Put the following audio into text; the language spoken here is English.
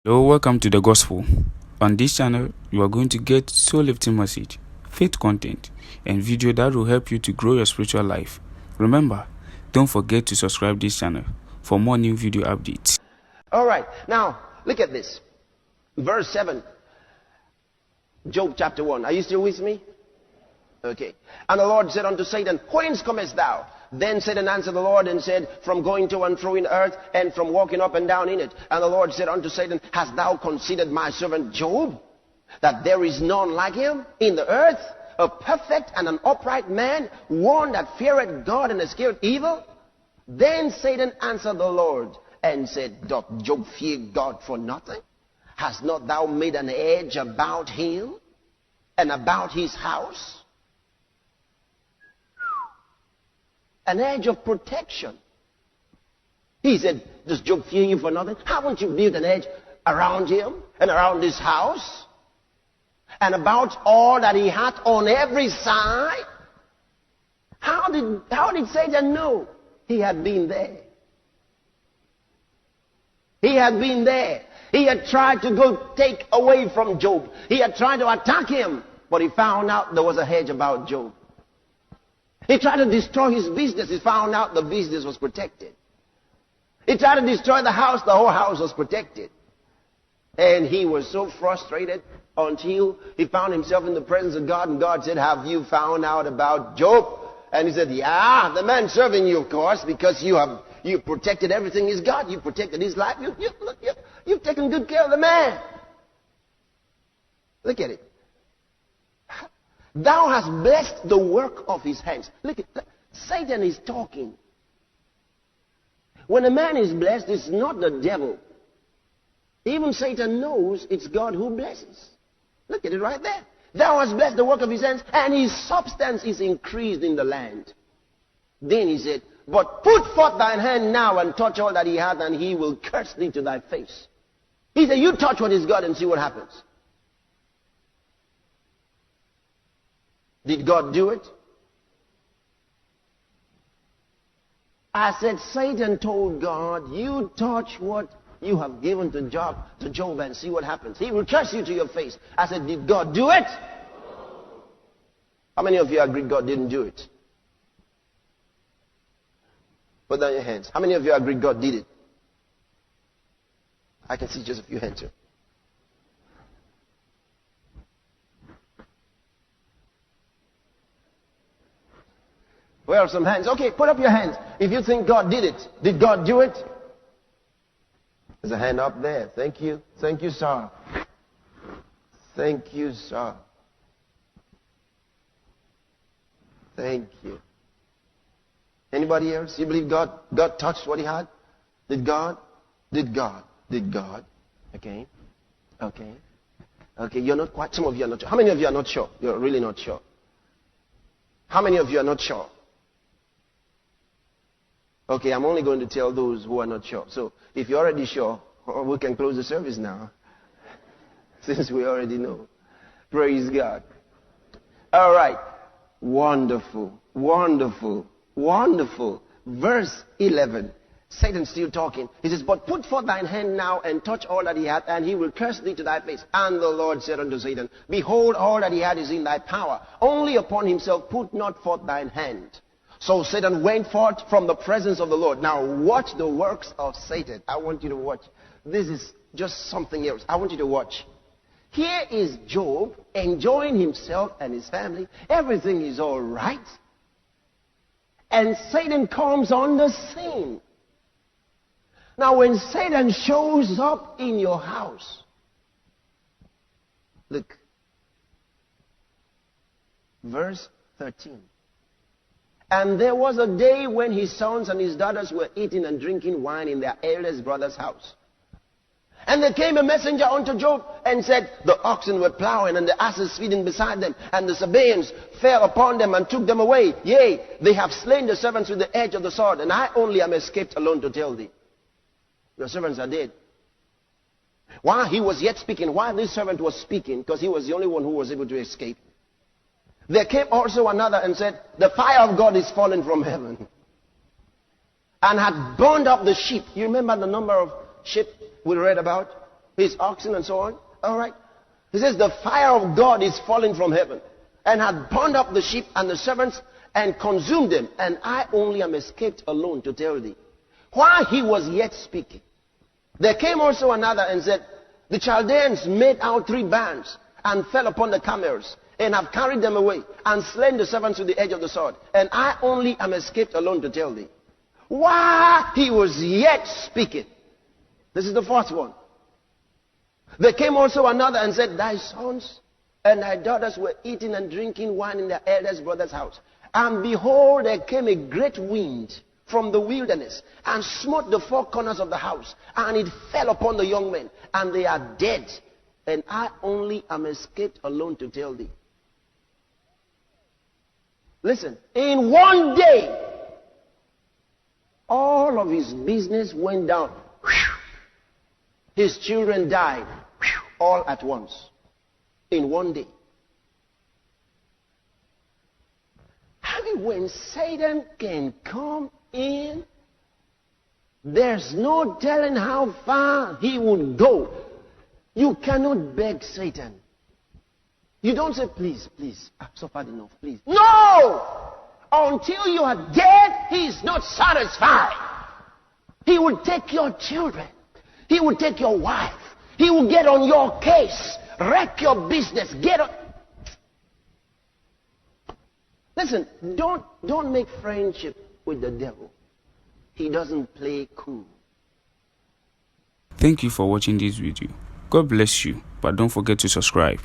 Hello, welcome to the gospel. On this channel, you are going to get soul-lifting message, faith content, and video that will help you to grow your spiritual life. Remember, don't forget to subscribe this channel for more new video updates. All right, now look at this. Verse 7, Job chapter 1. Are you still with me? Okay. And the Lord said unto Satan, Whence comest thou? Then Satan answered the Lord and said, From going to and fro in earth, and from walking up and down in it. And the Lord said unto Satan, Hast thou considered my servant Job, that there is none like him in the earth, a perfect and an upright man, one that feareth God and escheweth evil? Then Satan answered the Lord and said, Doth Job fear God for nothing? Hast not thou made an edge about him and about his house? An edge of protection. He said, does Job fear you for nothing? Haven't you built an edge around him and around his house? And about all that he had on every side? How did Satan know? He had been there. He had been there. He had tried to go take away from Job. He had tried to attack him. But he found out there was a hedge about Job. He tried to destroy his business. He found out the business was protected. He tried to destroy the house. The whole house was protected. And he was so frustrated until he found himself in the presence of God. And God said, Have you found out about Job? And he said, Yeah, the man serving you, of course, because you protected everything he's got. You protected his life. You've taken good care of the man. Look at it. Thou hast blessed the work of his hands. Look at that. Satan is talking. When a man is blessed, it's not the devil. Even Satan knows it's God who blesses. Look at it right there. Thou hast blessed the work of his hands, and his substance is increased in the land. Then he said, But put forth thine hand now and touch all that he hath, and he will curse thee to thy face. He said, You touch what is God and see what happens. Did God do it? I said, Satan told God, You touch what you have given to Job and see what happens. He will curse you to your face. I said, Did God do it? How many of you agree God didn't do it? Put down your hands. How many of you agree God did it? I can see just a few hands here. Where are some hands? Okay, put up your hands. If you think God did it, did God do it? There's a hand up there. Thank you. Thank you, sir. Thank you, sir. Thank you. Anybody else? You believe God touched what he had? Did God? Did God? Did God? Okay. Okay. Okay, you're not quite, some of you are not sure. How many of you are not sure? You're really not sure. How many of you are not sure? Okay, I'm only going to tell those who are not sure. So, if you're already sure, we can close the service now. Since we already know. Praise God. All right. Wonderful. Wonderful. Wonderful. Verse 11. Satan's still talking. He says, But put forth thine hand now and touch all that he hath, and he will curse thee to thy face. And the Lord said unto Satan, Behold, all that he had is in thy power. Only upon himself put not forth thine hand. So Satan went forth from the presence of the Lord. Now watch the works of Satan. I want you to watch. This is just something else. I want you to watch. Here is Job enjoying himself and his family. Everything is all right. And Satan comes on the scene. Now when Satan shows up in your house, look. Verse 13. And there was a day when his sons and his daughters were eating and drinking wine in their eldest brother's house. And there came a messenger unto Job and said, The oxen were plowing and the asses feeding beside them, and the Sabaeans fell upon them and took them away. Yea, they have slain the servants with the edge of the sword, and I only am escaped alone to tell thee. Your servants are dead. While he was yet speaking, while this servant was speaking, because he was the only one who was able to escape, there came also another and said, The fire of God is fallen from heaven, and had burned up the sheep. You remember the number of sheep we read about? his oxen and so on. All right. He says, the fire of God is falling from heaven and had burned up the sheep and the servants and consumed them. And I only am escaped alone to tell thee. While he was yet speaking, there came also another and said, the Chaldeans made out 3 bands and fell upon the camels and have carried them away and slain the servants with the edge of the sword. And I only am escaped alone to tell thee. While he was yet speaking. This is the first one. There came also another and said, thy sons and thy daughters were eating and drinking wine in their eldest brother's house. And behold, there came a great wind from the wilderness and smote the 4 corners of the house. And it fell upon the young men, and they are dead. And I only am escaped alone to tell thee. Listen, in one day, all of his business went down. His children died all at once. In one day. I mean, when Satan can come in, there's no telling how far he would go. You cannot beg Satan. You don't say, please, please, I've suffered enough, please. No! Until you are dead, he is not satisfied. He will take your children. He will take your wife. He will get on your case. Wreck your business. Get on. Listen, don't make friendship with the devil. He doesn't play cool. Thank you for watching this video. God bless you, but don't forget to subscribe.